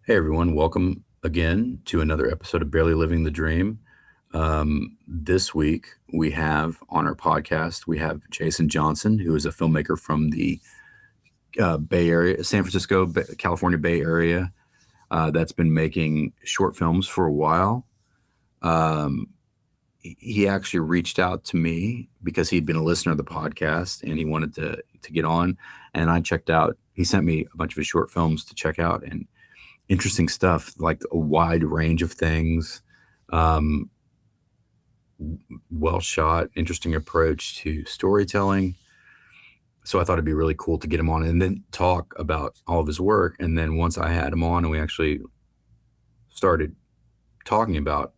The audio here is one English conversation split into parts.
Hey everyone, welcome again to another episode of Barely Living the Dream. This week we have on our podcast, we have Jayson Johnson, who is a filmmaker from the Bay Area, San Francisco, California Bay Area, that's been making short films for a while. Um, he actually reached out to me because he'd been a listener of the podcast and he wanted to get on. And I checked out, he sent me a bunch of his short films to check out, and interesting stuff, like a wide range of things, um, well shot, interesting approach to storytelling. So I thought it'd be really cool to get him on and then talk about all of his work. And then once I had him on and we actually started talking about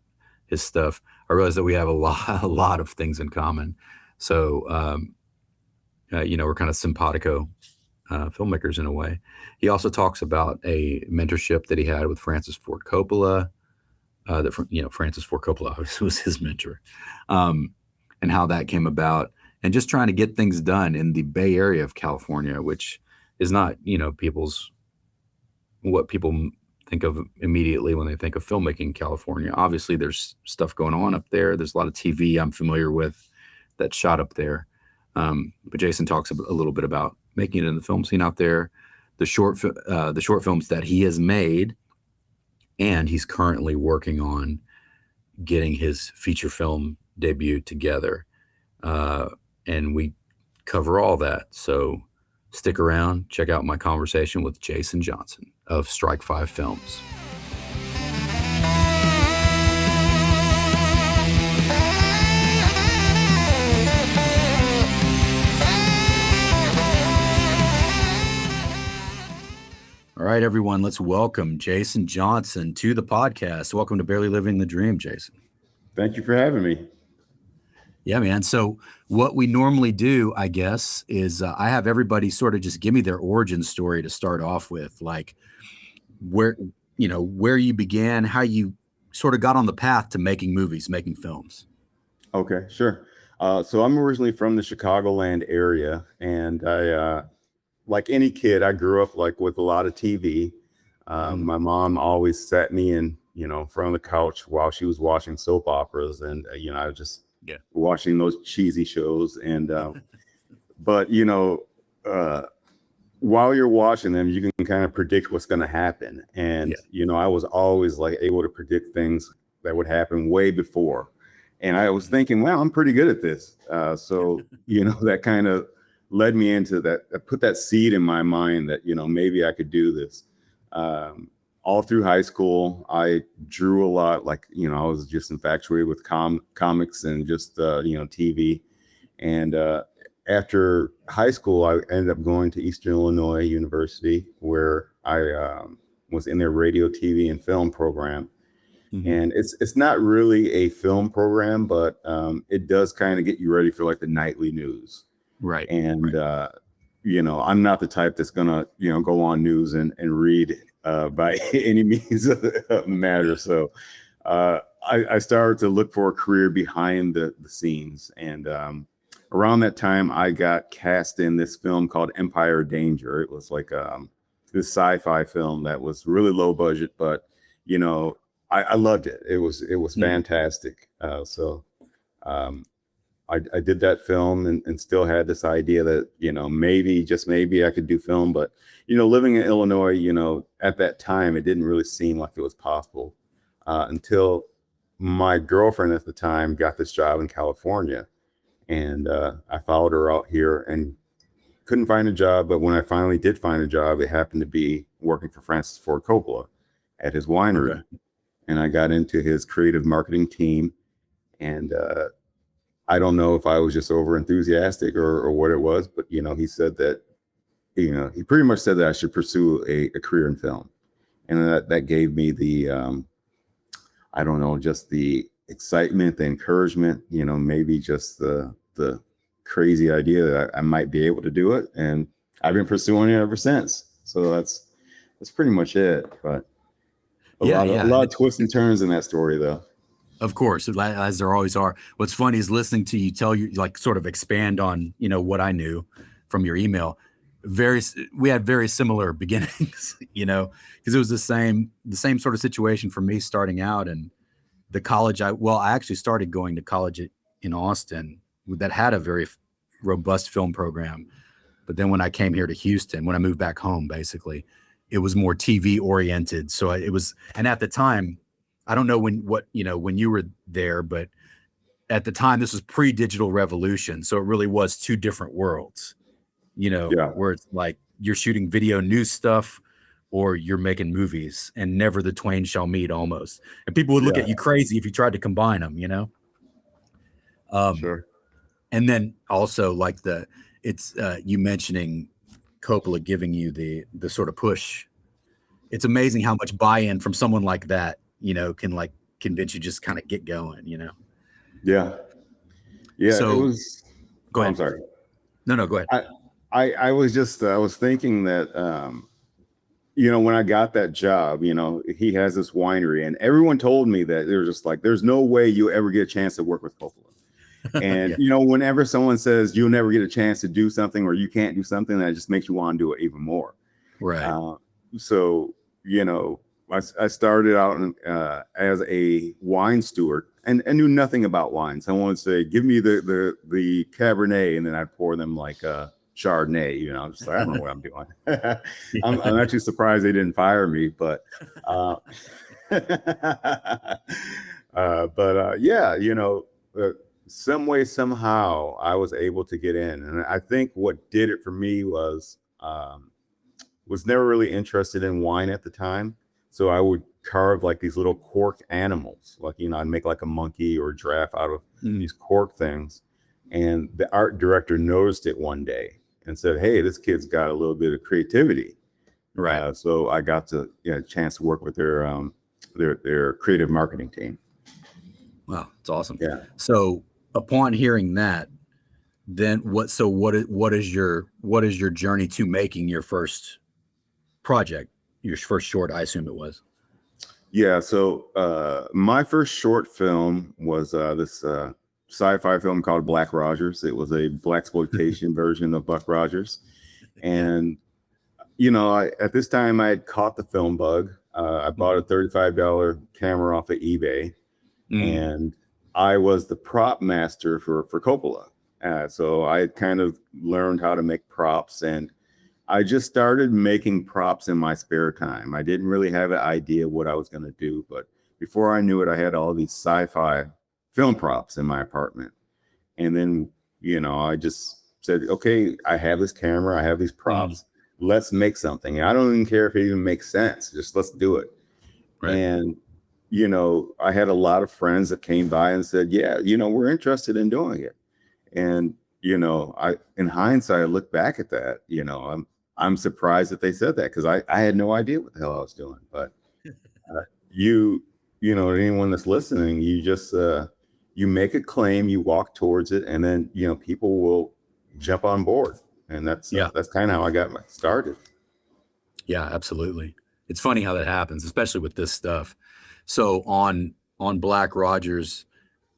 his stuff, I realized that we have a lot of things in common. So, we're kind of simpatico filmmakers in a way. He also talks about a mentorship that he had with Francis Ford Coppola. Francis Ford Coppola was his mentor, and how that came about, and just trying to get things done in the Bay Area of California, which is not, what people think of immediately when they think of filmmaking in California. Obviously, there's stuff going on up there. There's a lot of TV I'm familiar with that's shot up there. But Jayson talks a little bit about making it in the film scene out there, the short films that he has made, and he's currently working on getting his feature film debut together. And we cover all that. So stick around, check out my conversation with Jayson Johnson of Strike 5 Films. All right, everyone, let's welcome Jayson Johnson to the podcast. Welcome to Barely Living the Dream, Jayson. Thank you for having me. Yeah, man. So what we normally do, I guess, is I have everybody sort of just give me their origin story to start off with, like where you began, how you sort of got on the path to making movies, making films. Okay, sure. So I'm originally from the Chicagoland area, and like any kid, I grew up like with a lot of TV. My mom always sat me in, front of the couch while she was watching soap operas, and I was just watching those cheesy shows. And but while you're watching them, you can kind of predict what's going to happen. And I was always like able to predict things that would happen way before. And I was thinking, well, I'm pretty good at this. So that kind of led me into that, put that seed in my mind that, maybe I could do this. All through high school, I drew a lot. Like, I was just infatuated with comics and just, TV. And after high school, I ended up going to Eastern Illinois University, where I was in their radio, TV, and film program. Mm-hmm. And it's not really a film program, but it does kind of get you ready for like the nightly news. Right. And, I'm not the type that's going to, go on news and read by any means of the matter. So I started to look for a career behind the scenes. And around that time, I got cast in this film called Empire of Danger. It was like this sci-fi film that was really low budget, but, I loved it. It was fantastic. I did that film and still had this idea that, maybe, just maybe I could do film. But, living in Illinois, at that time, it didn't really seem like it was possible until my girlfriend at the time got this job in California. And I followed her out here and couldn't find a job. But when I finally did find a job, it happened to be working for Francis Ford Coppola at his winery. Okay. And I got into his creative marketing team. And I don't know if I was just over enthusiastic or what it was, but, he said that, he pretty much said that I should pursue a career in film. And that gave me the, I don't know, just the excitement, the encouragement, maybe just the crazy idea that I might be able to do it. And I've been pursuing it ever since. So that's pretty much it. But a lot of twists and turns in that story, though. Of course, as there always are. What's funny is listening to you tell you, like, sort of expand on, what I knew from your email. we had very similar beginnings, because it was the same sort of situation for me starting out. And the college I actually started going to college in Austin that had a very robust film program. But then when I came here to Houston, when I moved back home, basically, it was more TV oriented. So it was, and at the time, I don't know when you were there, but at the time, this was pre-digital revolution. So it really was two different worlds, Yeah, where it's like you're shooting video news stuff or you're making movies, and never the twain shall meet almost. And people would look yeah, at you crazy if you tried to combine them. Um, sure. and then also like you mentioning Coppola giving you the sort of push. It's amazing how much buy-in from someone like that, can like convince you just kind of get going. Yeah, yeah. It So was. go Oh, I'm ahead. sorry. No, go ahead. I was just I was thinking that when I got that job, he has this winery, and everyone told me that they were just like, there's no way you ever get a chance to work with Coppola. And Yeah. whenever someone says you'll never get a chance to do something or you can't do something, that just makes you want to do it even more. Right. So I started out as a wine steward and knew nothing about wine. Someone would say, "Give me the Cabernet," and then I'd pour them like Chardonnay. I'm just like, I don't know what I'm doing. I'm actually surprised they didn't fire me, but yeah, some way somehow I was able to get in, and I think what did it for me was never really interested in wine at the time. So I would carve like these little cork animals, like, I'd make like a monkey or a giraffe out of these cork things. And the art director noticed it one day and said, "Hey, this kid's got a little bit of creativity." Right. So I got a chance to work with their creative marketing team. Wow, it's awesome. Yeah. So upon hearing that, then what is your journey to making your first project, your first short, I assume it was? Yeah. So my first short film was this sci-fi film called Black Rogers. It was a blaxploitation version of Buck Rogers. Yeah. And, at this time I had caught the film bug. I bought a $35 camera off of eBay, Mm. and I was the prop master for Coppola. So I had kind of learned how to make props, and I just started making props in my spare time. I didn't really have an idea what I was going to do, but before I knew it, I had all these sci-fi film props in my apartment. And then, I just said, okay, I have this camera, I have these Mm. props. Let's make something. I don't even care if it even makes sense. Just let's do it. Right. And, I had a lot of friends that came by and said, yeah, we're interested in doing it. And, in hindsight, I look back at that, I'm surprised that they said that, because I had no idea what the hell I was doing. But uh, anyone that's listening, you just you make a claim, you walk towards it, and then people will jump on board, and that's Yeah. kind of how I got started. Yeah, absolutely. It's funny how that happens, especially with this stuff. So on Black Rogers,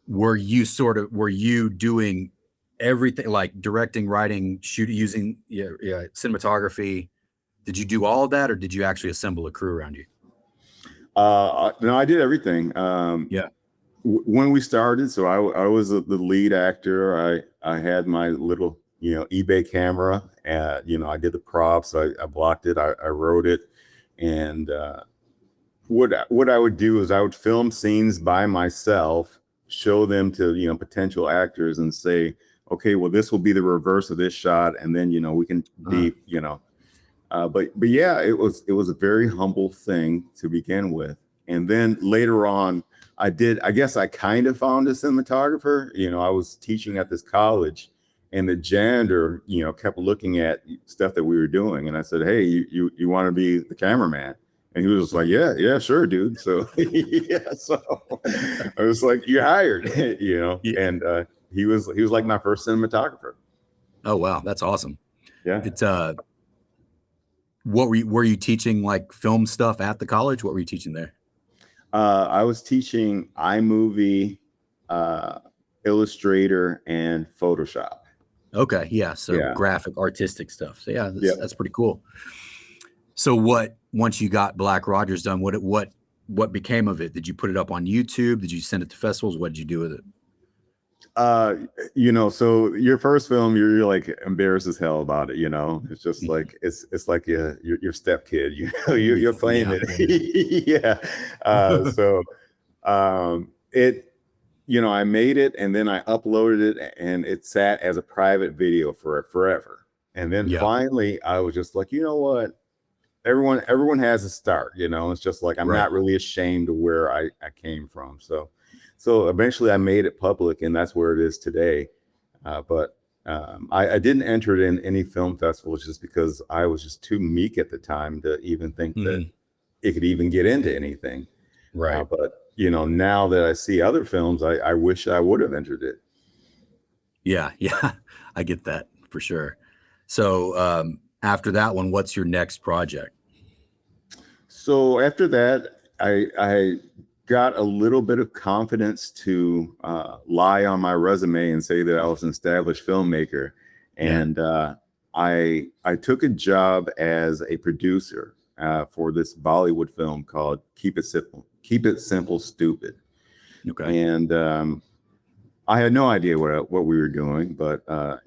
were you doing everything, like directing, writing, shooting, using cinematography? Did you do all of that, or did you actually assemble a crew around you? No, I did everything. Yeah. When we started, so I was the lead actor. I had my little eBay camera, and I did the props. I blocked it. I wrote it, and what I would do is I would film scenes by myself, show them to potential actors, and say, okay, well, this will be the reverse of this shot, and then we can be but yeah, it was a very humble thing to begin with. And then later on, I guess I kind of found a cinematographer. I was teaching at this college, and the janitor kept looking at stuff that we were doing, and I said, hey, you want to be the cameraman? And he was just like, yeah, sure, dude. So yeah, so I was like, you're hired. Yeah. And he was like my first cinematographer. Oh wow, that's awesome. Yeah. It's what were you teaching, like film stuff at the college? What were you teaching there? I was teaching iMovie, Illustrator, and Photoshop. Okay, yeah. So Yeah. graphic, artistic stuff. So yeah, Yeah. that's pretty cool. So once you got Black Rogers done, what became of it? Did you put it up on YouTube? Did you send it to festivals? What did you do with it? Uh, so your first film, you're like embarrassed as hell about it. It's just like it's like your step kid. You're playing Yeah, it. Yeah. So it, I made it and then I uploaded it and it sat as a private video for forever. And then yeah, finally, I was just like, you know what? Everyone has a start. It's just like I'm right. not really ashamed of where I came from. So eventually I made it public, and that's where it is today. But I didn't enter it in any film festivals just because I was just too meek at the time to even think that Mhm. it could even get into anything. Right. But now that I see other films, I wish I would have entered it. Yeah, yeah. I get that for sure. So after that one, what's your next project? So after that, I got a little bit of confidence to lie on my resume and say that I was an established filmmaker, Yeah. and I took a job as a producer for this Bollywood film called Keep It Simple, Stupid, Okay. and I had no idea what we were doing, but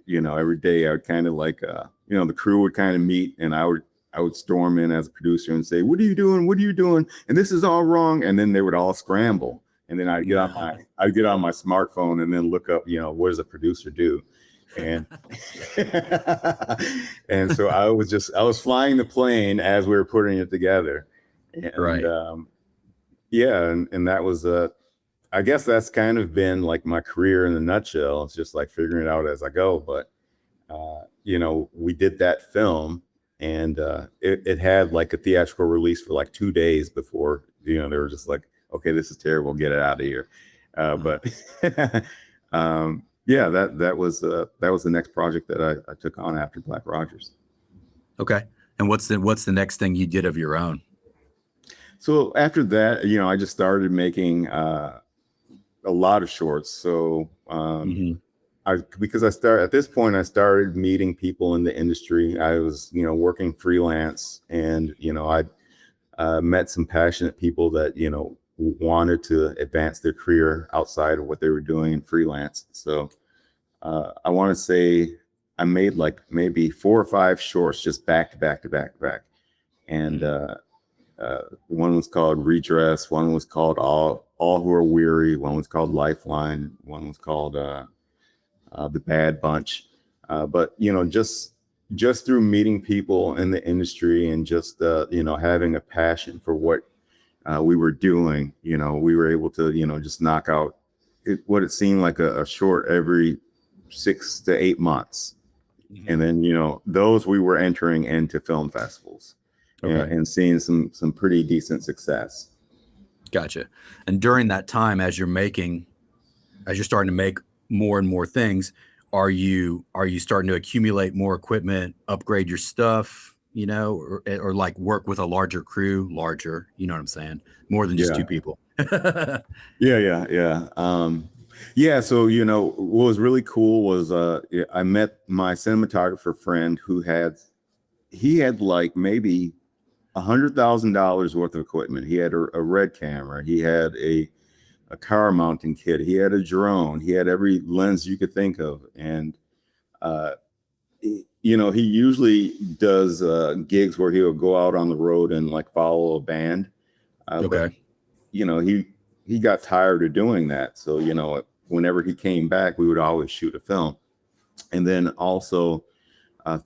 every day I would kind of like the crew would kind of meet, and I would storm in as a producer and say, "What are you doing? What are you doing? And this is all wrong." And then they would all scramble, and then I'd get on my smartphone and then look up, what does a producer do? And and so I was flying the plane as we were putting it together, and Right. yeah, and that was I guess that's kind of been like my career in a nutshell. It's just like figuring it out as I go. But we did that film, and it had like a theatrical release for like 2 days before they were just like, okay, this is terrible, get it out of here. But yeah, that was the next project that I took on after Black Rogers. Okay. And what's the next thing you did of your own? So after that, I just started making a lot of shorts. So Mhm. because at this point I started meeting people in the industry. I was working freelance, and I met some passionate people that wanted to advance their career outside of what they were doing in freelance. So I want to say I made like maybe 4 or 5 shorts just back to back to back to back, and one was called Redress, one was called All Who Are Weary, one was called Lifeline, one was called The Bad Bunch. But just through meeting people in the industry and just having a passion for what we were doing, we were able to just knock out what it seemed like a short every 6 to 8 months. And then those we were entering into film festivals Okay. and seeing some pretty decent success. Gotcha. And during that time, as you're starting to make more and more things, are you starting to accumulate more equipment, upgrade your stuff, or like work with a larger crew, you know what I'm saying? More than just Yeah. two people. Yeah. So, what was really cool was I met my cinematographer friend he had like maybe $100,000 worth of equipment. He had a red camera. He had a car mounting kit. He had a drone. He had every lens you could think of. And, he usually does gigs where he'll go out on the road and like follow a band. But Okay. He got tired of doing that. So, whenever he came back, we would always shoot a film. And then also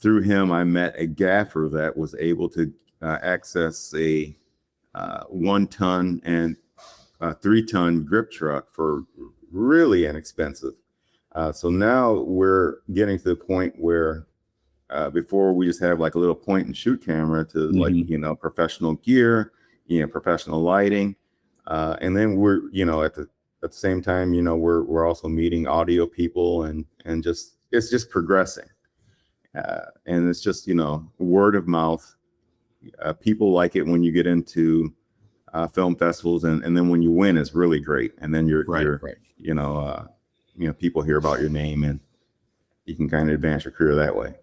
through him, I met a gaffer that was able to access a 1 ton and 3 ton grip truck for really inexpensive. So now we're getting to the point where before we just have like a little point and shoot camera to like, Mhm. professional gear, professional lighting. And then we're, at the same time, we're also meeting audio people and just, it's just progressing. And it's just, word of mouth. People like it when you get into film festivals, and then when you win, it's really great. And then Right. people hear about your name, and you can kind of advance your career that way.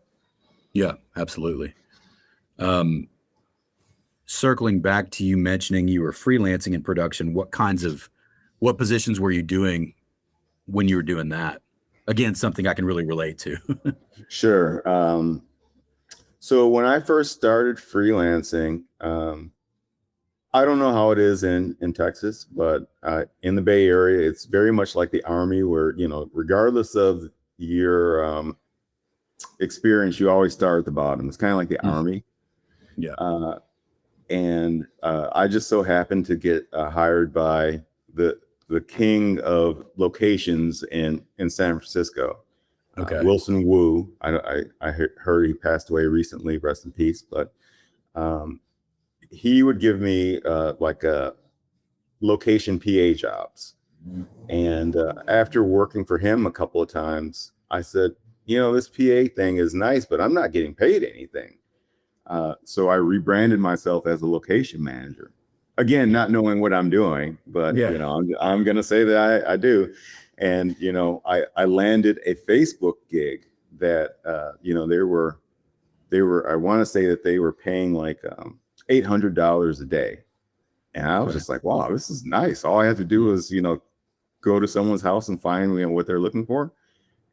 Yeah, absolutely. Circling back to you mentioning you were freelancing in production, what positions were you doing when you were doing that? Again, something I can really relate to. Sure. So when I first started freelancing, I don't know how it is in Texas, but in the Bay Area, it's very much like the Army, where, you know, regardless of your experience, you always start at the bottom. It's kind of like the Army. Yeah. And I just so happened to get hired by the king of locations in San Francisco, Okay. Wilson Wu. I heard he passed away recently, rest in peace. But he would give me like location PA jobs. And after working for him a couple of times, I said, you know, this PA thing is nice, but I'm not getting paid anything. So I rebranded myself as a location manager. Again, not knowing what I'm doing, but Yeah. you know, I'm gonna say that I do. And you know, I landed a Facebook gig that you know, they were I want to say that they were paying like $800 a day. And I was Okay. just like, wow, this is nice. All I have to do is, you know, go to someone's house and find, you know, what they're looking for.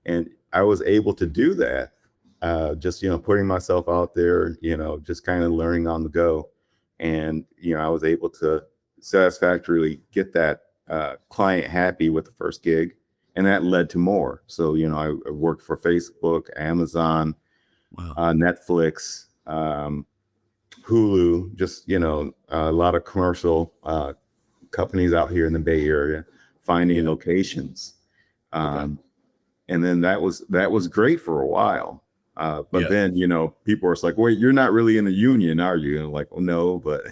And I was able to do that. Just, you know, putting myself out there, you know, just kind of learning on the go. And, you know, I was able to satisfactorily get that client happy with the first gig. And that led to more. So, you know, I worked for Facebook, Amazon, Wow. Netflix, Hulu, just, you know, a lot of commercial companies out here in the Bay Area, finding locations. Okay. And then that was great for a while. But Yeah. then, you know, people were like, wait, you're not really in the union, are you? And I'm like, well, no, but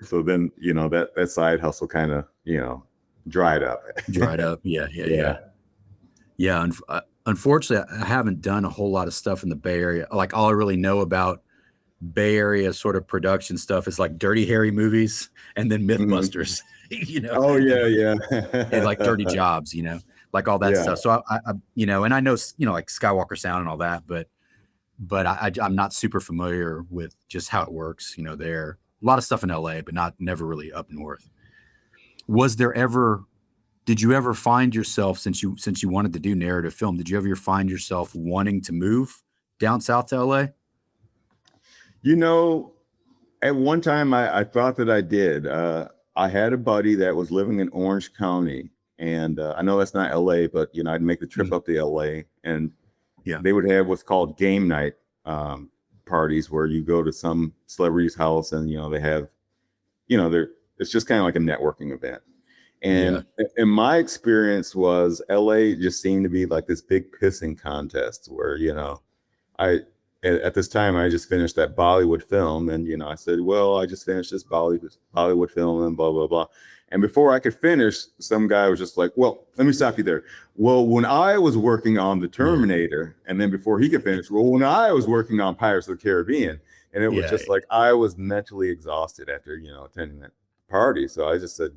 so then, you know, that side hustle kind of, you know, dried up. Dried up. Yeah. Unfortunately, I haven't done a whole lot of stuff in the Bay Area. Like, all I really know about Bay Area sort of production stuff is like Dirty Harry movies and then Mhm. Mythbusters, you know, Oh yeah, and like Dirty yeah. Jobs, you know, like all that Yeah. stuff. So you know, and I know, you know, like Skywalker Sound and all that, but I'm not super familiar with just how it works, you know, there. A lot of stuff in LA, but never really up north. Was there ever, did you ever find yourself, since you wanted to do narrative film, did you ever find yourself wanting to move down south to LA? You know, at one time I thought that I did. I had a buddy that was living in Orange County, and I know that's not LA, but you know, I'd make the trip up to LA, and Yeah. they would have what's called game night parties, where you go to some celebrity's house and, you know, they have, you know, it's just kind of like a networking event. Yeah. And in my experience was LA just seemed to be like this big pissing contest where, you know, I at this time I just finished that Bollywood film, and you know, I said, well, I just finished this Bollywood film and blah blah blah. And before I could finish, some guy was just like, well, let me stop you there. Well, when I was working on the Terminator, and then before he could finish, well, when I was working on Pirates of the Caribbean, and it was Yeah. just like I was mentally exhausted after, you know, attending that party. So I just said,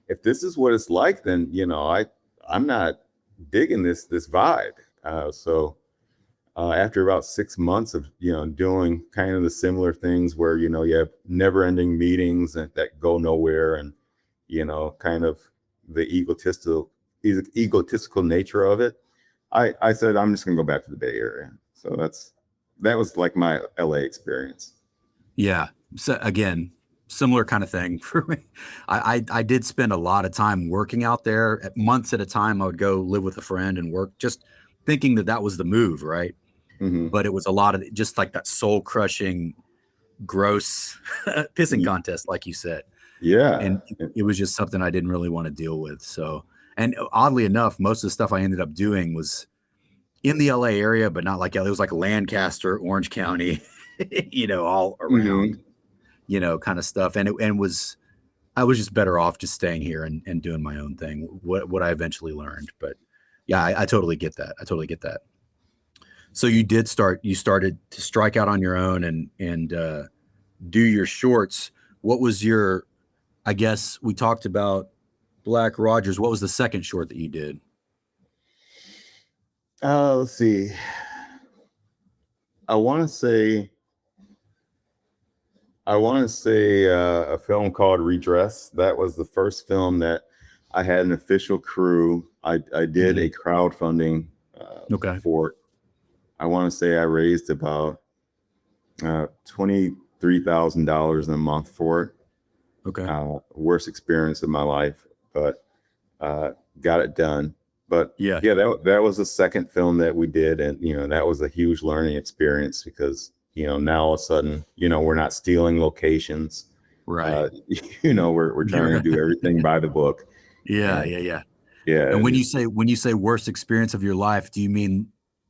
if this is what it's like, then, you know, I'm not digging this vibe. So after about 6 months of, you know, doing kind of the similar things where, you know, you have never ending meetings that go nowhere, and, you know, kind of the egotistical nature of it, I said, I'm just gonna go back to the Bay Area. So that was like my LA experience. Yeah. So again, similar kind of thing for me. I did spend a lot of time working out there. At months at a time, I would go live with a friend and work, just thinking that was the move, right? Mm-hmm. But it was a lot of just like that soul crushing, gross pissing contest, like you said. Yeah. And it was just something I didn't really want to deal with. So, and oddly enough, most of the stuff I ended up doing was in the LA area, but not like LA. It was like Lancaster, Orange County, you know, all around, Mm-hmm. you know, kind of stuff. And I was just better off just staying here and doing my own thing, what I eventually learned. But yeah, I totally get that. I totally get that. So you started to strike out on your own and do your shorts. What was your, I guess we talked about Black Rogers. What was the second short that you did? Let's see. I want to say a film called Redress. That was the first film that I had an official crew. I did a crowdfunding Okay. for it. I want to say I raised about $23,000 in a month for it. Okay. Worst experience of my life, but got it done. But Yeah. yeah, that was the second film that we did, and that was a huge learning experience because now all of a sudden we're not stealing locations. Right. We're trying to do everything by the book. Yeah. And Yeah. Yeah. yeah, And when you say worst experience of your life, do you mean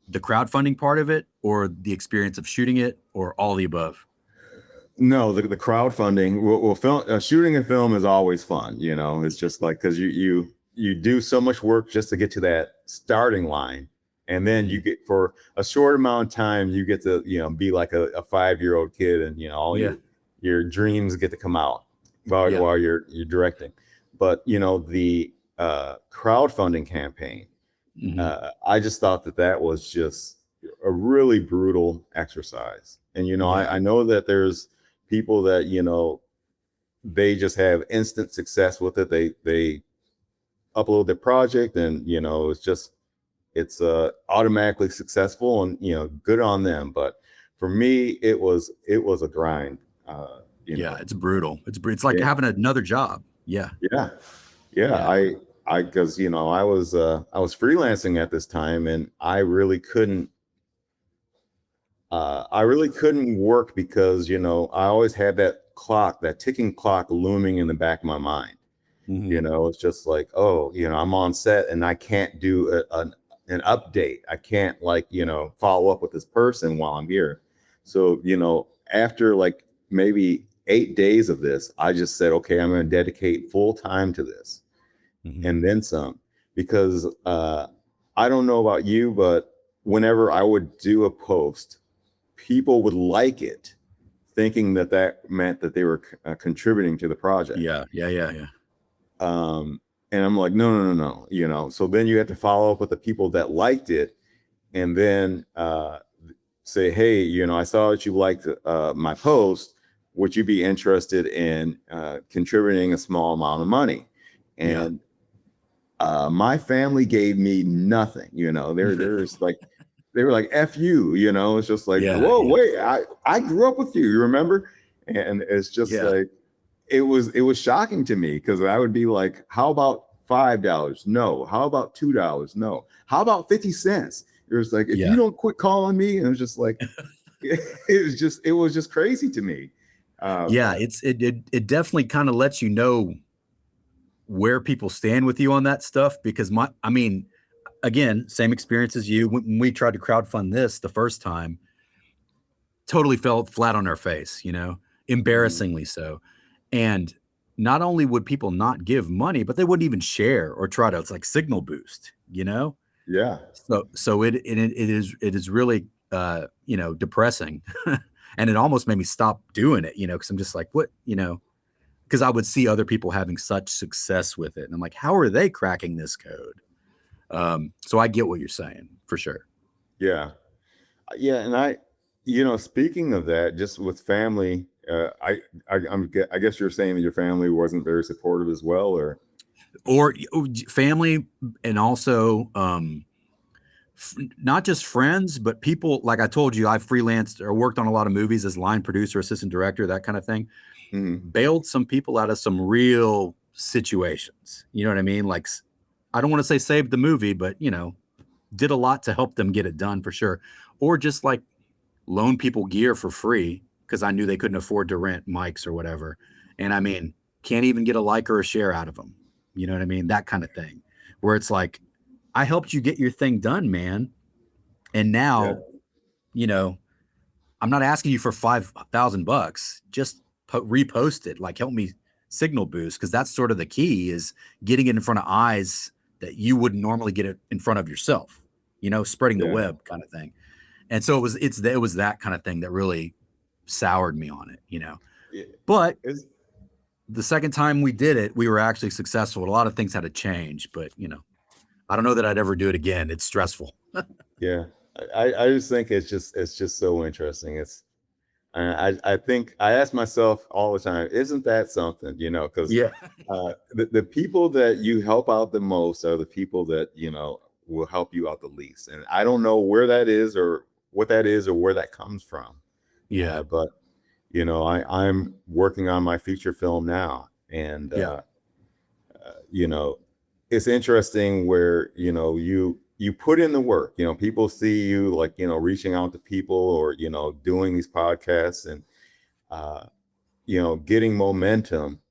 the crowdfunding part of it, or the experience of shooting it, or all the above? no, the crowdfunding. Well, shooting a film is always fun. It's just like because you do so much work just to get to that starting line, and then you get for a short amount of time you get to be like a 5-year-old kid, and all Yeah. your dreams get to come out Yeah. while you're directing. But the crowdfunding campaign, I just thought that was just a really brutal exercise. And Yeah. I know that there's people that they just have instant success with it. They upload their project, and it's automatically successful, and good on them. But for me, it was a grind. Yeah. It's brutal. It's like Yeah, having another job. Yeah. yeah, yeah. Yeah. I because I was freelancing at this time, and I really couldn't work because I always had that ticking clock looming in the back of my mind. It's just like, oh, I'm on set and I can't do an update. I can't follow up with this person while I'm here. So after like maybe 8 days of this, I just said, okay, I'm going to dedicate full time to this and then some, because I don't know about you, but whenever I would do a post, people would like it, thinking that meant that they were contributing to the project. Yeah. Yeah. Yeah. Yeah. And I'm like, no, no, no, no. So then you have to follow up with the people that liked it, and then say, hey, I saw that you liked my post. Would you be interested in contributing a small amount of money? And my family gave me nothing. They were like, F you, it's just like, whoa, wait, I grew up with you, you remember? And it's just like, it was shocking to me, because I would be like, how about $5? No. How about $2? No. How about 50 cents? It was like, if you don't quit calling me, and it was just like, it was just crazy to me. It definitely kind of lets you know where people stand with you on that stuff, because again, same experience as you. When we tried to crowdfund this the first time, totally fell flat on our face, embarrassingly so. And not only would people not give money, but they wouldn't even share or try to, it's like signal boost, Yeah. So it is really depressing. And it almost made me stop doing it, because I'm just like, what, because I would see other people having such success with it. And I'm like, how are they cracking this code? So I get what you're saying, for sure. Yeah. Yeah. And speaking of that, just with family, I guess you're saying that your family wasn't very supportive as well, or family, and also not just friends, but people. Like I told you, I freelanced or worked on a lot of movies as line producer, assistant director, that kind of thing. Bailed some people out of some real situations. You know what I mean? Like, I don't want to say saved the movie, but did a lot to help them get it done, for sure. Or just like loan people gear for free because I knew they couldn't afford to rent mics or whatever. And can't even get a like or a share out of them. You know what I mean? That kind of thing, where it's like, I helped you get your thing done, man. And now, I'm not asking you for $5,000. Just repost it. Like, help me signal boost, because that's sort of the key, is getting it in front of eyes that you wouldn't normally get it in front of yourself. Spreading the web kind of thing. And so it was that kind of thing that really soured me on it. But the second time we did it, we were actually successful. A lot of things had to change, but I don't know that I'd ever do it again. It's stressful. Yeah. I just think it's just so interesting. I think I ask myself all the time, isn't that something, because Yeah. the people that you help out the most are the people that, will help you out the least. And I don't know where that is or what that is or where that comes from. Yeah. But, I'm working on my feature film now. And, Yeah. you know, it's interesting where, you put in the work, people see you like, reaching out to people or, doing these podcasts and, uh, getting momentum.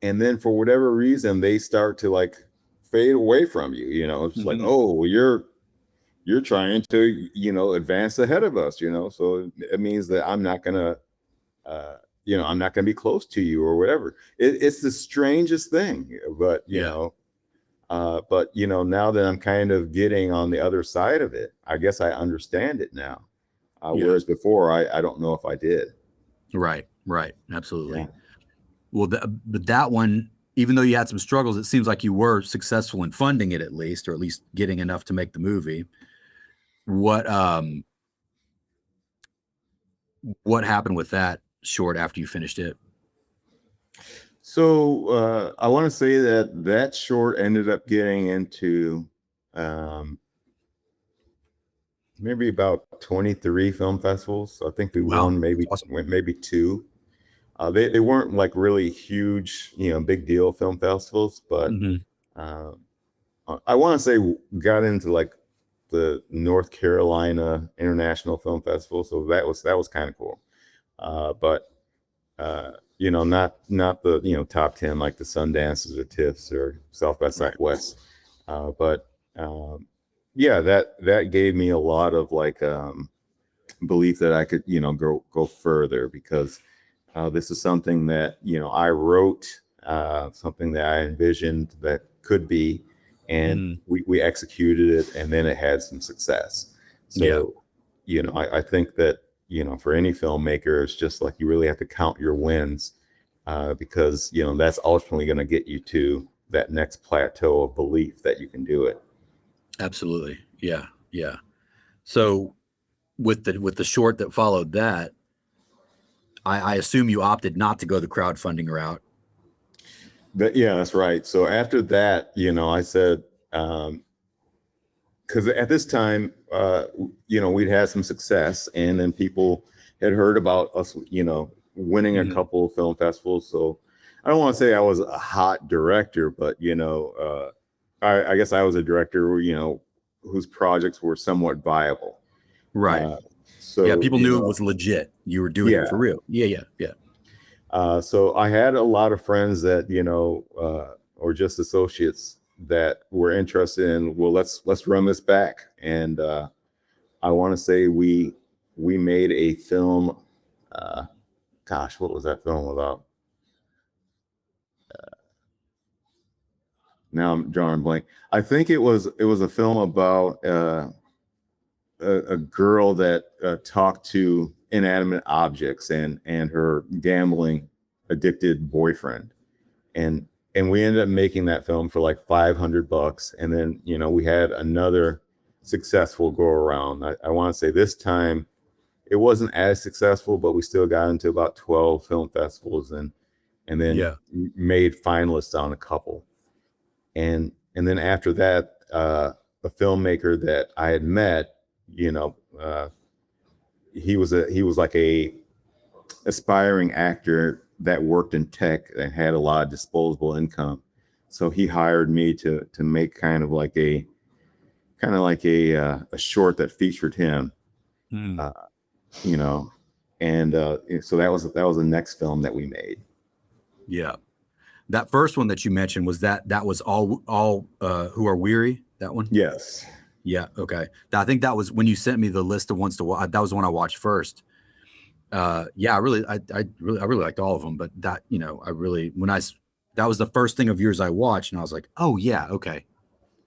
And then for whatever reason, they start to like fade away from you, it's like, Mhm. oh, well, you're trying to, advance ahead of us, so it means that uh, I'm not going to be close to you or whatever. It's the strangest thing, but Yeah. now that I'm kind of getting on the other side of it, I guess I understand it now. Yeah. Whereas before, I don't know if I did. Right. Right. Yeah. Absolutely. Well, but that one, even though you had some struggles, it seems like you were successful in funding it at least, or at least getting enough to make the movie. What what happened with that short after you finished it? So I want to say that short ended up getting into um, maybe about 23 film festivals. I think we Wow, won that's maybe awesome. maybe two. They weren't like really huge, big deal film festivals, but Hmm. uh, I want to say got into like the North Carolina International Film Festival, so that was kind of cool. But not the top 10 like the Sundances or TIFFs or South by Right. Southwest. But yeah, that gave me a lot of like belief that I could go further because this is something that I wrote, something that I envisioned that could be, and Hmm. we executed it, and then it had some success. Yeah, So I think that for any filmmaker, it's just like you really have to count your wins because that's ultimately going to get you to that next plateau of belief that you can do it. absolutely. Yeah, yeah. So with the short that followed that, I assume you opted not to go the crowdfunding route. But yeah, that's right. So after that, I said, because at this time, we'd had some success, and then people had heard about us, winning a Hmm. couple of film festivals. So I don't want to say I was a hot director, but I guess I was a director, whose projects were somewhat viable. Right. Uh, Yeah, so people knew it was legit. You were doing it yeah. for real. Yeah, yeah, yeah. So I had a lot of friends that or just associates that were interested in. Well, let's run this back, and I want to say we made a film. Uh, Gosh, what was that film about? Now I'm drawing a blank. I think it was a film about a girl that talked to inanimate objects and her gambling addicted boyfriend, and we ended up making that film for like $500, and then we had another successful go around. I want to say this time it wasn't as successful, but we still got into about 12 film festivals and then Yeah. made finalists on a couple. And then after that, a filmmaker that I had met, you know, uh, he was like a aspiring actor that worked in tech and had a lot of disposable income. So he hired me to make kind of like a short that featured him, Mm. uh, you know, and so that was the next film that we made. Yeah. That first one that you mentioned was that was all who are weary, that one? Yes. Yeah, okay. I think that was when you sent me the list of ones to watch. That was the one I watched first. Yeah, I really liked all of them, but that, I really that was the first thing of yours I watched, and I was like, "Oh yeah, okay.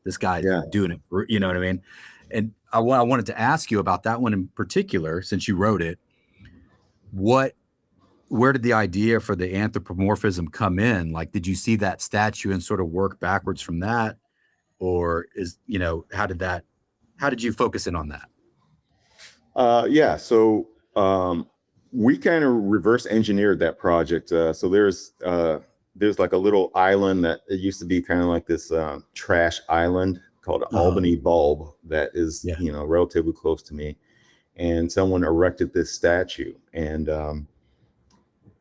This guy's Yeah. doing it." You know what I mean? And I wanted to ask you about that one in particular since you wrote it. What Where did the idea for the anthropomorphism come in? Like, did you see that statue and sort of work backwards from that? Or how did that how did you focus in on that? Yeah, so we kind of reverse engineered that project. So there's like a little island that it used to be kind of like this trash island called Albany Bulb that is, Yeah. relatively close to me, and someone erected this statue. And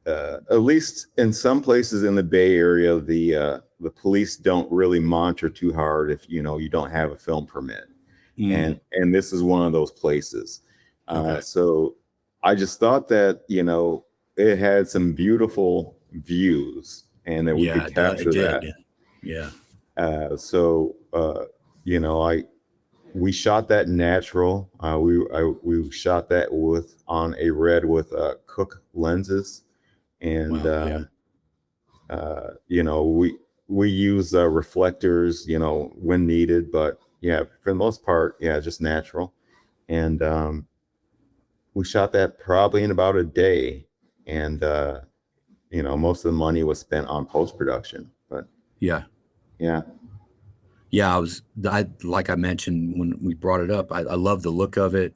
at least in some places in the Bay Area, the police don't really monitor too hard if you don't have a film permit, and this is one of those places. Okay. So I just thought that it had some beautiful views and that we Yeah, could capture it did. that. Yeah. So we shot that natural. We shot that on a red with Cook lenses, and Wow. we use reflectors when needed, but yeah, for the most part, yeah, just natural. And we shot that probably in about a day, and most of the money was spent on post-production. But Yeah. yeah. Yeah, like I mentioned when we brought it up, I love the look of it.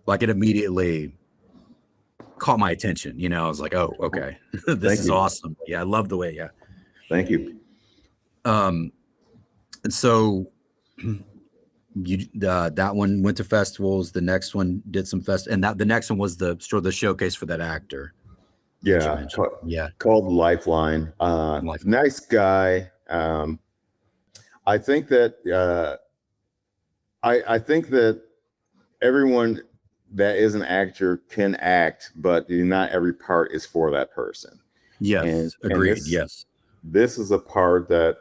Like it immediately caught my attention. I was like, oh, okay, this Thank is you. awesome. Yeah, I love the way. Yeah. Thank you. And so that one went to festivals. The next one did some and the next one was the showcase for that actor that you Yeah, mentioned. Yeah. called Lifeline. Nice guy. I think that I think that everyone that is an actor can act, but not every part is for that person. Yes. Agreed. Yes. This is a part that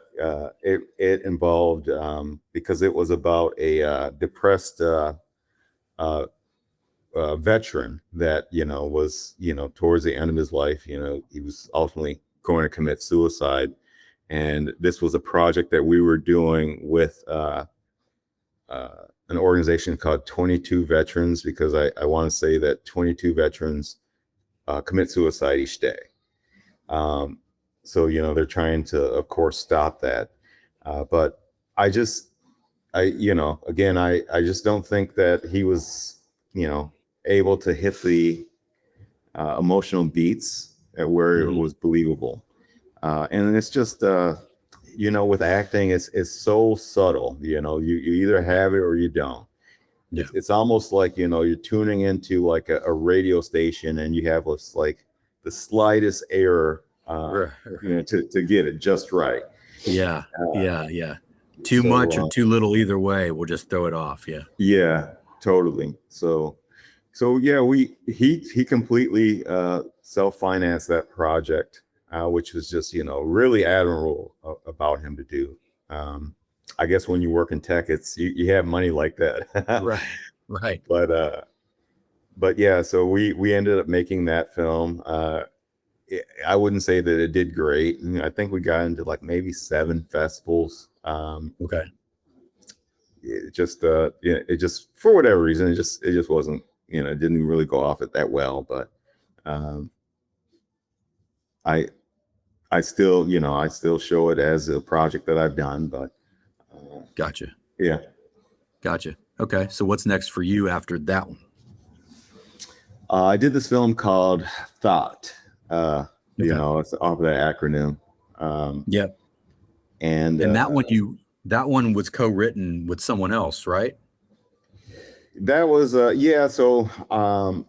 it involved because it was about a depressed veteran that was towards the end of his life. He was ultimately going to commit suicide, and this was a project that we were doing with an organization called 22 Veterans, because I want to say that 22 veterans commit suicide each day. So they're trying to, of course, stop that. But I just don't think that he was able to hit the emotional beats at where it was believable. And it's just with acting, it's so subtle. You either have it or you don't. Yeah. It's almost like you're tuning into like a radio station, and you have this like the slightest error to get it just right. Yeah. Yeah. Too much or too little, either way, we'll just throw it off. Yeah. Yeah, totally. So yeah, he completely self-financed that project, which was just really admirable about him to do. I guess when you work in tech, it's you have money like that. Right. But yeah, so we ended up making that film. I wouldn't say that it did great. I think we got into like maybe 7 festivals. Okay. It just for whatever reason, it just wasn't, it didn't really go off it that well. But I still show it as a project that I've done. But Gotcha. Yeah. Gotcha. Okay. So what's next for you after that one? I did this film called Thought. It's off of that acronym. Yep. And that one was co-written with someone else, right? That was so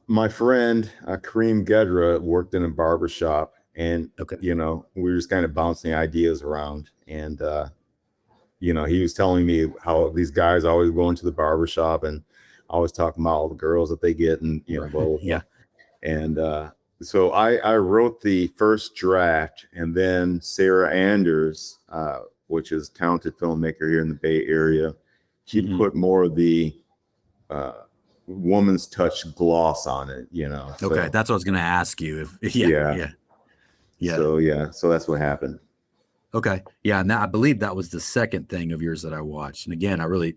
my friend Kareem Gedra worked in a barber shop, and we were just kind of bouncing ideas around, and he was telling me how these guys always go into the barber shop and always talking about all the girls that they get, and blah, blah, blah. Yeah. And so I wrote the first draft, and then Sarah Anders, which is a talented filmmaker here in the Bay Area, she put more of the woman's touch gloss on it, So, okay, that's what I was going to ask you. Yeah. So that's what happened. Okay, yeah, and I believe that was the second thing of yours that I watched, and again, I really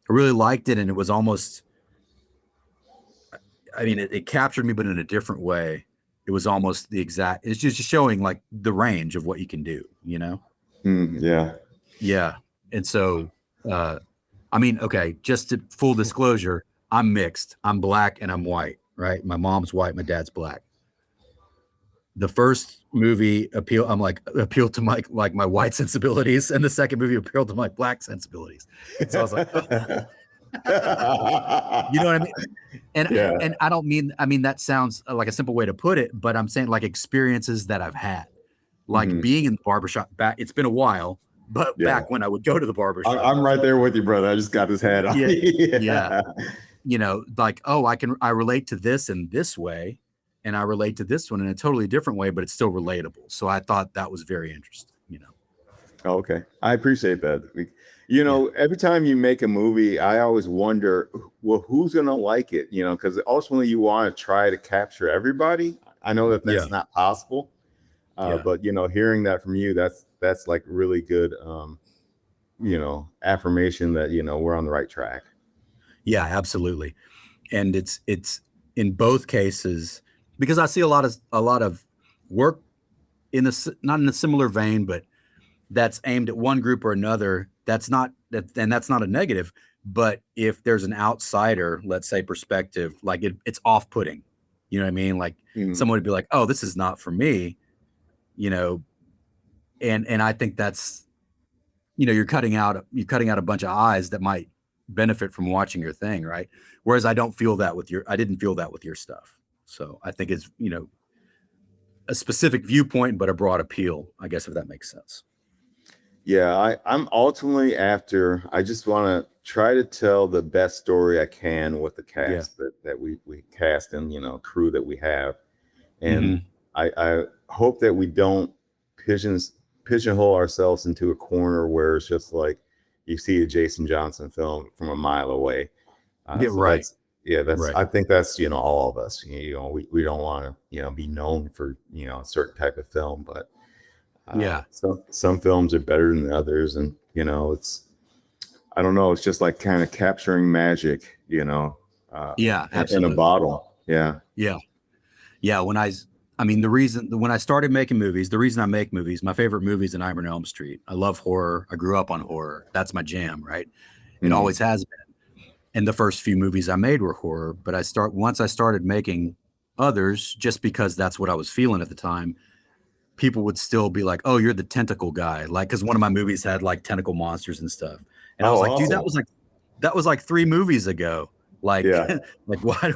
liked it, and it was almost, I mean, it captured me, but in a different way. It was almost it's just showing like the range of what you can do, Yeah. Yeah. And so I mean, okay, just to full disclosure, I'm mixed. I'm black and I'm white, right? My mom's white, my dad's black. The first movie appealed to my white sensibilities, and the second movie appealed to my black sensibilities. So I was like, oh. You know what I mean? And Yeah. and I don't mean, I mean, that sounds like a simple way to put it, but I'm saying like experiences that I've had, like Mhm. being in the barbershop back. It's been a while, but Yeah. back when I would go to the barbershop. I'm right there with you, brother. I just got this hat on. Yeah, yeah. Yeah. You know, like, oh, I relate to this in this way, and I relate to this one in a totally different way, but it's still relatable. So I thought that was very interesting, you know. Okay. I appreciate that. You Yeah. know, every time you make a movie, I always wonder, well, who's going to like it? You know, because ultimately you want to try to capture everybody. I know that Yeah. that's not possible. Yeah. But, you know, hearing that from you, that's like really good, you know, affirmation that, you know, we're on the right track. Yeah, absolutely. And it's in both cases, because I see a lot of work in not in a similar vein, but that's aimed at one group or another. That's not that, and that's not a negative. But if there's an outsider, let's say perspective, like it's off-putting. You know what I mean? Like Mhm. someone would be like, "Oh, this is not for me," you know. And I think that's, you know, you're cutting out a bunch of eyes that might benefit from watching your thing, right? Whereas I didn't feel that with your stuff. So I think it's, you know, a specific viewpoint, but a broad appeal, I guess, if that makes sense. Yeah, I'm ultimately after, I just want to try to tell the best story I can with the Yeah. cast that we cast and, you know, crew that we have. And Hmm. I hope that we don't pigeon, pigeonhole ourselves into a corner where it's just like you see a Jayson Johnson film from a mile away. Yeah. So Right. that's, yeah, that's, Right. I think that's, you know, all of us, you know, we don't want to, you know, be known for, you know, a certain type of film, but Yeah. some films are better than others, and you know, it's, I don't know, it's just like kind of capturing magic, you know, uh, Yeah. in a Absolutely. bottle. Yeah. Yeah. Yeah. I mean, when I started making movies, the reason I make movies, my favorite movie is A Nightmare on Elm Street. I love horror. I grew up on horror. That's my jam, right? It Mm. always has been. And the first few movies I made were horror, but once I started making others, just because that's what I was feeling at the time, people would still be like, "Oh, you're the tentacle guy," like because one of my movies had like tentacle monsters and stuff, and I Oh, was like, "Dude, awesome. that was like 3 movies ago." Like, Yeah. like why?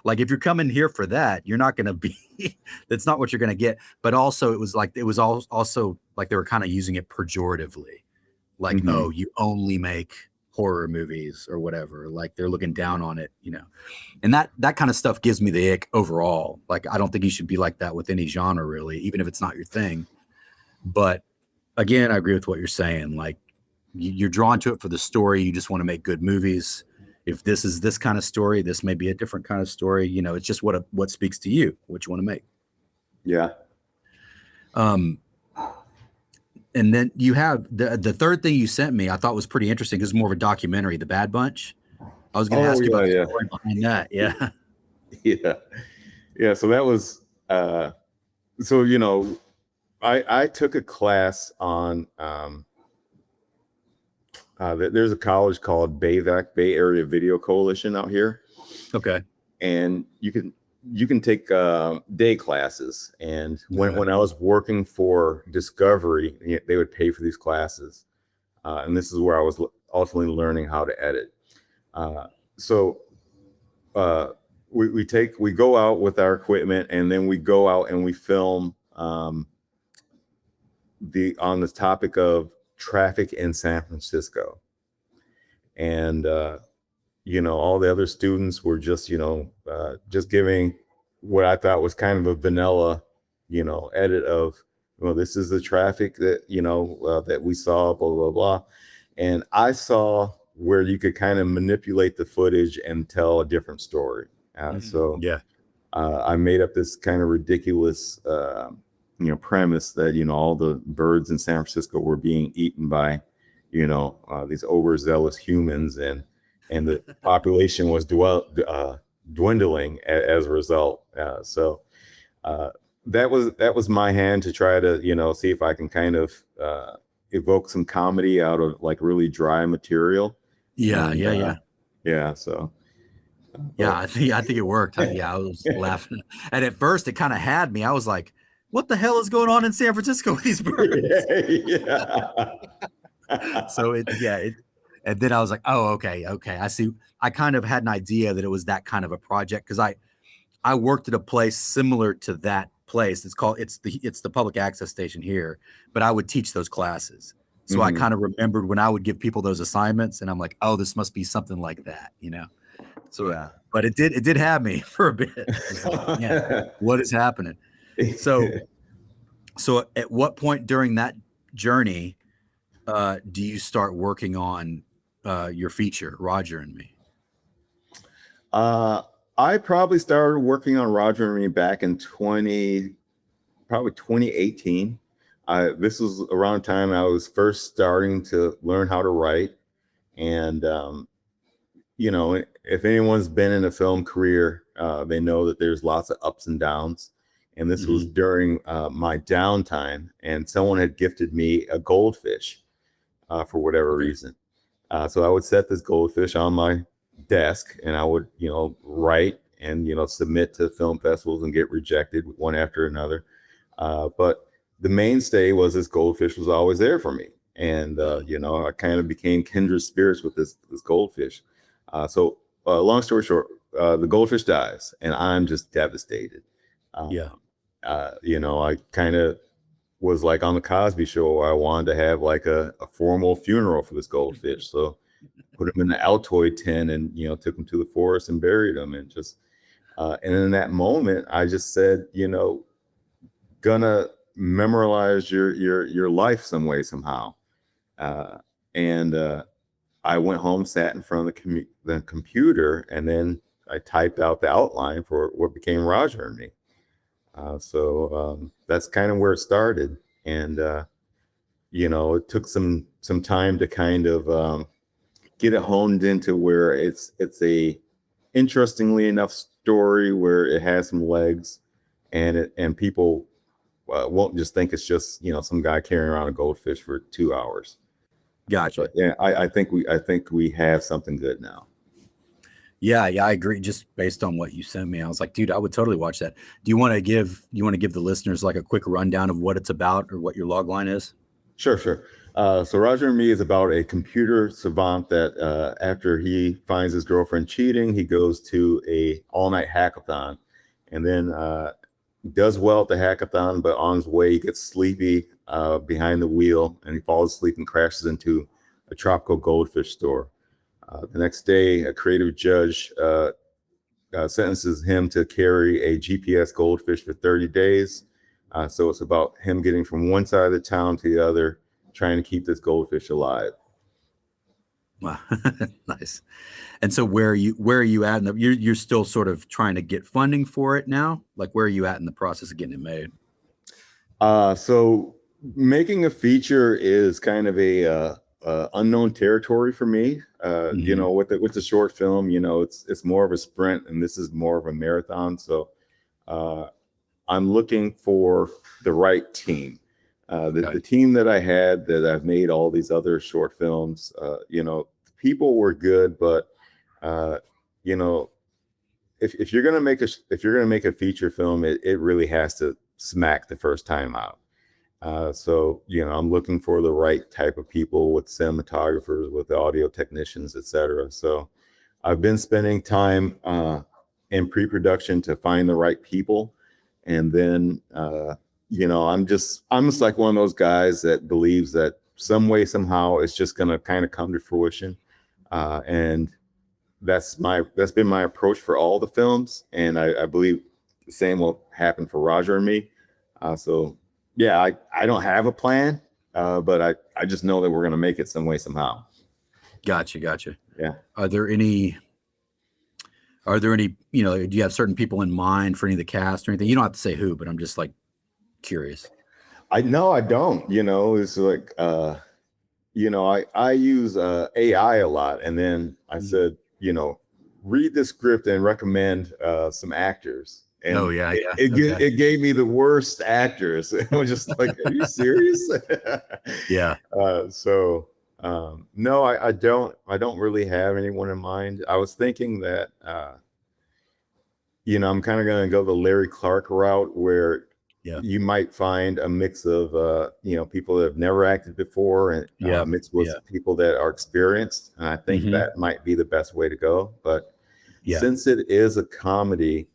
Like if you're coming here for that, you're not gonna be. That's not what you're gonna get. But also, it was also like they were kind of using it pejoratively, like, Hmm. "Oh, you only make horror movies or whatever." Like they're looking down on it, you know. And that kind of stuff gives me the ick overall. Like I don't think you should be like that with any genre really, even if it's not your thing. But again, I agree with what you're saying. Like you're drawn to it for the story. You just want to make good movies. If this is this kind of story, this may be a different kind of story. You know, it's just what speaks to you, what you want to make. Yeah. Um, and then you have the third thing you sent me. I thought was pretty interesting. This is more of a documentary, The Bad Bunch. I was going to Oh, ask you about the yeah, story behind that. Yeah. yeah. Yeah. So that was, so, you know, I took a class on, there's a college called BAVAC, Bay Area Video Coalition out here, Okay. and you can take day classes. And Okay. when I was working for Discovery, they would pay for these classes, and this is where I was ultimately learning how to edit. Uh, so uh, we go out with our equipment, and then we go out and we film, the on the topic of traffic in San Francisco. And you know, all the other students were just, you know, just giving what I thought was kind of a vanilla, you know, edit of, well, this is the traffic that, you know, that we saw, blah, blah, blah. And I saw where you could kind of manipulate the footage and tell a different story. So Yeah. I made up this kind of ridiculous, you know, premise that, you know, all the birds in San Francisco were being eaten by, you know, these overzealous humans, and the population was dwindling as a result. So uh, that was my hand to try to, you know, see if I can kind of evoke some comedy out of like really dry material. Yeah, And yeah, yeah. yeah, so Yeah, but I think it worked. Yeah, I was laughing. And at first it kind of had me. I was like, what the hell is going on in San Francisco with these birds? yeah. So and then I was like, oh, okay, okay. I see. I kind of had an idea that it was that kind of a project because I worked at a place similar to that place. It's the public access station here, but I would teach those classes. So I Mhm. kind of remembered when I would give people those assignments and I'm like, oh, this must be something like that, you know? So, Yeah. but it did have me for a bit. It was like, man, what is happening? So, so at what point during that journey, do you start working on, your feature, Roger and Me? Uh, I probably started working on Roger and Me back in probably 2018. This was around the time I was first starting to learn how to write. And, you know, if anyone's been in a film career, they know that there's lots of ups and downs. And this was Mhm. during my downtime, and someone had gifted me a goldfish for whatever Okay. reason. So I would set this goldfish on my desk, and I would, you know, write and, you know, submit to film festivals and get rejected one after another. But the mainstay was this goldfish was always there for me, and you know, I kind of became kindred spirits with this goldfish. Long story short, the goldfish dies, and I'm just devastated. Yeah. You know, I kind of was like on the Cosby Show, where I wanted to have like a formal funeral for this goldfish. So put him in the Altoid tin, and, you know, took him to the forest and buried him, and just and in that moment I just said, you know, gonna memorialize your life some way somehow. uh, and I went home, sat in front of the computer, and then I typed out the outline for what became Roger and Me. That's kind of where it started. And you know, it took some time to kind of get it honed into where it's a interestingly enough story where it has some legs, and people won't just think it's just, you know, some guy carrying around a goldfish for 2 hours. But Gotcha. yeah, I think we have something good now. Yeah, yeah, I agree. Just based on what you sent me, I was like, dude, I would totally watch that. You want to give the listeners like a quick rundown of what it's about or what your log line is? Sure, sure. So Roger and Me is about a computer savant that after he finds his girlfriend cheating, he goes to a all-night hackathon, and then does well at the hackathon, but on his way he gets sleepy behind the wheel, and he falls asleep and crashes into a tropical goldfish store. The next day, a creative judge sentences him to carry a GPS goldfish for 30 days. So it's about him getting from one side of the town to the other, trying to keep this goldfish alive. Wow. Nice. And so where are you at you're still sort of trying to get funding for it now? Like where are you at in the process of getting it made? So making a feature is kind of a unknown territory for me. You Mhm. know, with the short film, you know, it's more of a sprint, and this is more of a marathon. So uh, I'm looking for the right team. The Okay. team that I had, that I've made all these other short films, you know, people were good, but uh, you know, if you're gonna if you're gonna make a feature film, it really has to smack the first time out. So, you know, I'm looking for the right type of people, with cinematographers, with audio technicians, etc. So I've been spending time in pre-production to find the right people, and then you know, I'm just like one of those guys that believes that some way somehow it's just going to kind of come to fruition, and that's been my approach for all the films, and I believe the same will happen for Roger and Me. So yeah, I don't have a plan, but I just know that we're going to make it some way somehow. Gotcha, gotcha. Yeah. Are there any you know, do you have certain people in mind for any of the cast or anything? You don't have to say who, but I'm just like curious. I No, I don't. You know, it's like you know, I use AI a lot, and then I Mhm. said, you know, read the script and recommend some actors, Oh and yeah, yeah. Okay. it gave me the worst actors. I was just like, are you serious? Yeah. So No, I don't really have anyone in mind. I was thinking that, I'm kind of going to go the Larry Clark route, where Yeah. you might find a mix of, people that have never acted before, and Yeah. mixed with Yeah. people that are experienced. And I think Hmm. that might be the best way to go. But Yeah. since it is a comedy,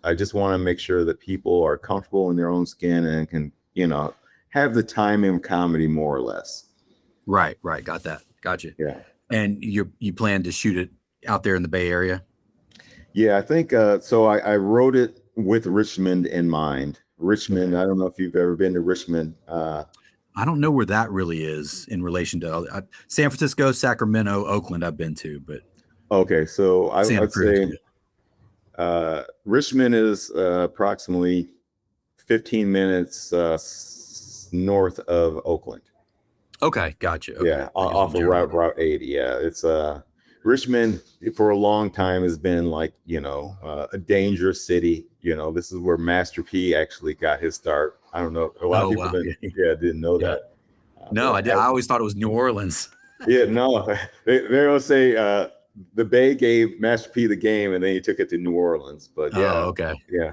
I just want to make sure that people are comfortable in their own skin and can, have the timing of comedy more or less. Right. Right. Got that. Gotcha. Yeah. And you plan to shoot it out there in the Bay Area? Yeah, I think so. I wrote it with Richmond in mind. Okay. Richmond, I don't know if you've ever been to Richmond. I don't know where that really is in relation to San Francisco, Sacramento, Oakland. I've been to, but Okay, so Santa I'd Cruz. say Yeah. Richmond is approximately 15 minutes north of Oakland. Okay. Gotcha. Okay. Yeah, I guess off of general idea. Route 80. Yeah, it's Richmond for a long time has been like, a dangerous city. This is where Master P actually got his start. I don't know. A lot of Oh people wow. didn't, Yeah. yeah, didn't know Yeah. that. No, But I did. I always thought it was New Orleans. yeah, no, they'll say the Bay gave Master P the game, and then he took it to New Orleans. But Oh, yeah, okay. yeah,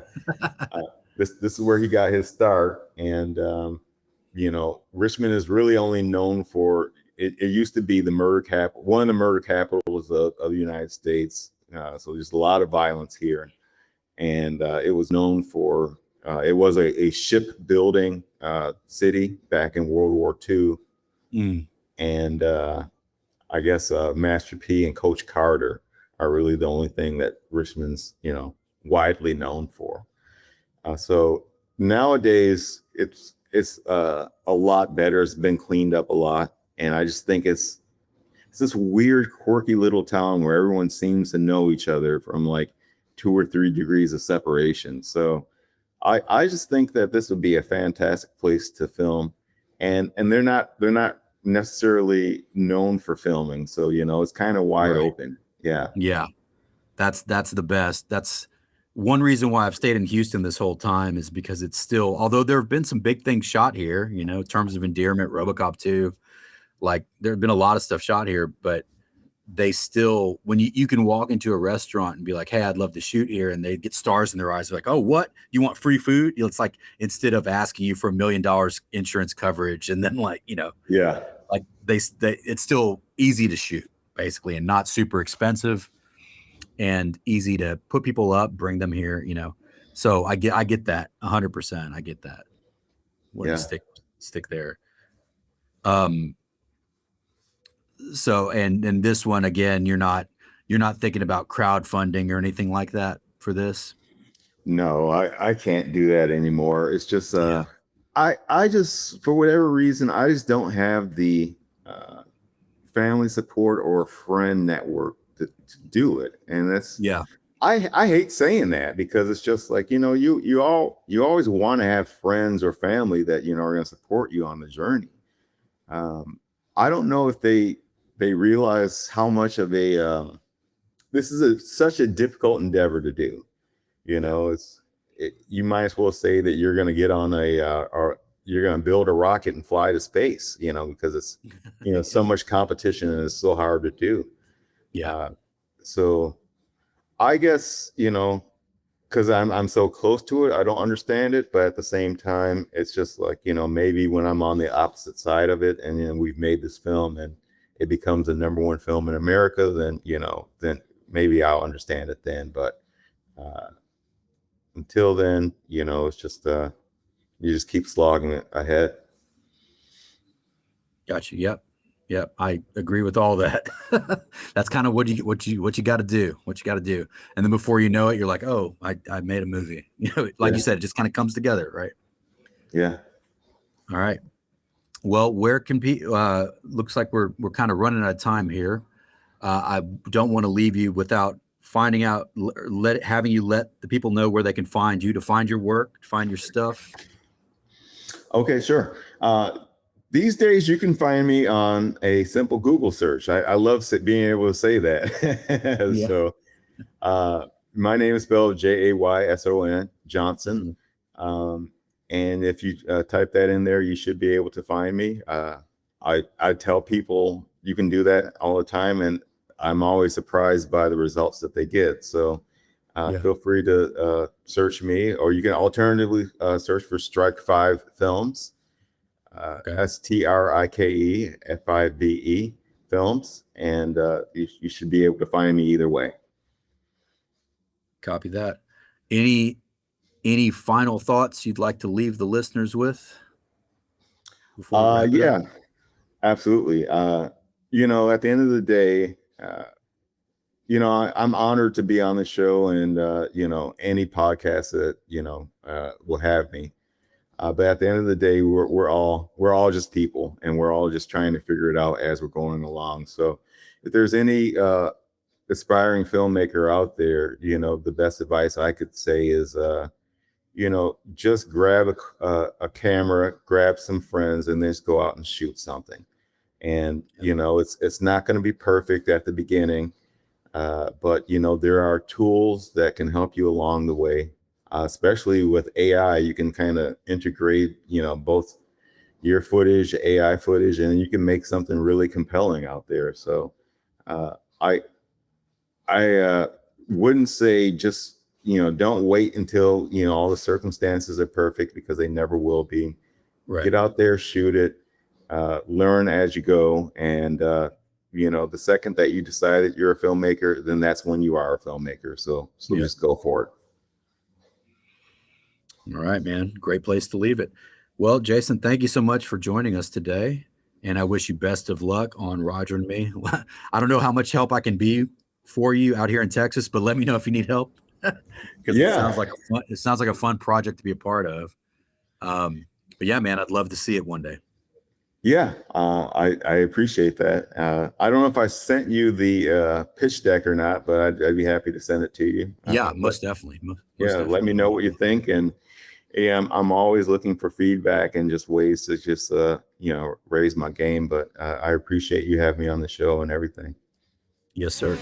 uh, this is where he got his start. And Richmond is really only known for it. It used to be one of the murder capitals of the United States. So there's a lot of violence here, and it was known for. It was a shipbuilding city back in World War II, Mm, and I guess Master P and Coach Carter are really the only thing that Richmond's widely known for. So nowadays it's a lot better. It's been cleaned up a lot, and I just think it's this weird, quirky little town where everyone seems to know each other from like 2 or 3 degrees of separation. So I just think that this would be a fantastic place to film, and they're not necessarily known for filming, so it's kind of wide right. open. Yeah, Yeah. That's the best. That's one reason why I've stayed in Houston this whole time is because it's still, although there have been some big things shot here, Terms of Endearment, RoboCop 2, like there have been a lot of stuff shot here, but they still, when you can walk into a restaurant and be like, hey, I'd love to shoot here, and they get stars in their eyes. They're like, oh, what? You want free food? It's like, instead of asking you for $1 million insurance coverage, and then yeah, like it's still easy to shoot basically, and not super expensive, and easy to put people up, bring them here. So I get that 100%. I get that. Wouldn't yeah. stick there. Um, so and this one again, you're not thinking about crowdfunding or anything like that for this. No, I can't do that anymore. It's just Yeah. I just, for whatever reason, I just don't have the uh family support or friend network to do it. And that's, Yeah. I hate saying that, because it's just like, you always want to have friends or family that are going to support you on the journey. um I don't know if they realize how much of a this is such a difficult endeavor to do. Yeah. You might as well say that you're going to get on or you're going to build a rocket and fly to space, because it's, so much competition and it's so hard to do. Yeah. Uh, so I guess, because I'm so close to it, I don't understand it. But at the same time, it's just like, maybe when I'm on the opposite side of it, and we've made this film and it becomes the #1 film in America, then, then maybe I'll understand it then. But uh, until then, it's just you just keep slogging it ahead. Gotcha. Yep. Yep. I agree with all that. That's kind of what you got to do. What you got to do, and then before you know it, you're like, oh, I made a movie. Like Yeah, you said, it just kind of comes together, right? yeah. All right. Well, where can people? Looks like we're kind of running out of time here. I don't want to leave you without finding out, having you let the people know where they can find you, to find your work, to find your stuff. Okay, sure. These days, you can find me on a simple Google search. I love being able to say that. Yeah. So, my name is spelled Jayson Johnson. Mhm. Um, and if you type that in there, you should be able to find me. I tell people you can do that all the time, and I'm always surprised by the results that they get. So feel free to search me, or you can alternatively search for Strike 5 Films, STRIKE Films, and you should be able to find me either way. Copy that. Any final thoughts you'd like to leave the listeners with before we wrap it up? Absolutely. You know, at the end of the day, you know, I'm honored to be on the show, and you know, any podcast that will have me. But at the end of the day, we're all just people, and we're all just trying to figure it out as we're going along. So, if there's any aspiring filmmaker out there, you know, the best advice I could say is, you know, just grab a camera, grab some friends, and just go out and shoot something. And you know, it's not going to be perfect at the beginning. But you know, there are tools that can help you along the way, especially with AI. You can kind of integrate, you know, both your footage, AI footage, and you can make something really compelling out there. So I wouldn't say just, you know, don't wait until, you know, all the circumstances are perfect, because they never will be. Right. Get out there, shoot it, learn as you go, and you know, the second that you decide that you're a filmmaker, then that's when you are a filmmaker. So just go for it. All right, man. Great place to leave it. Well, Jayson, thank you so much for joining us today, and I wish you best of luck on Roger and Me. I don't know how much help I can be for you out here in Texas, but let me know if you need help, because it sounds like a fun project to be a part of. But yeah, man, I'd love to see it one day. Yeah, I appreciate that. I don't know if I sent you the pitch deck or not, but I'd be happy to send it to you. Yeah, most definitely. Let me know what you think, and I'm always looking for feedback and just ways to just you know, raise my game. But I appreciate you having me on the show and everything. Yes, sir.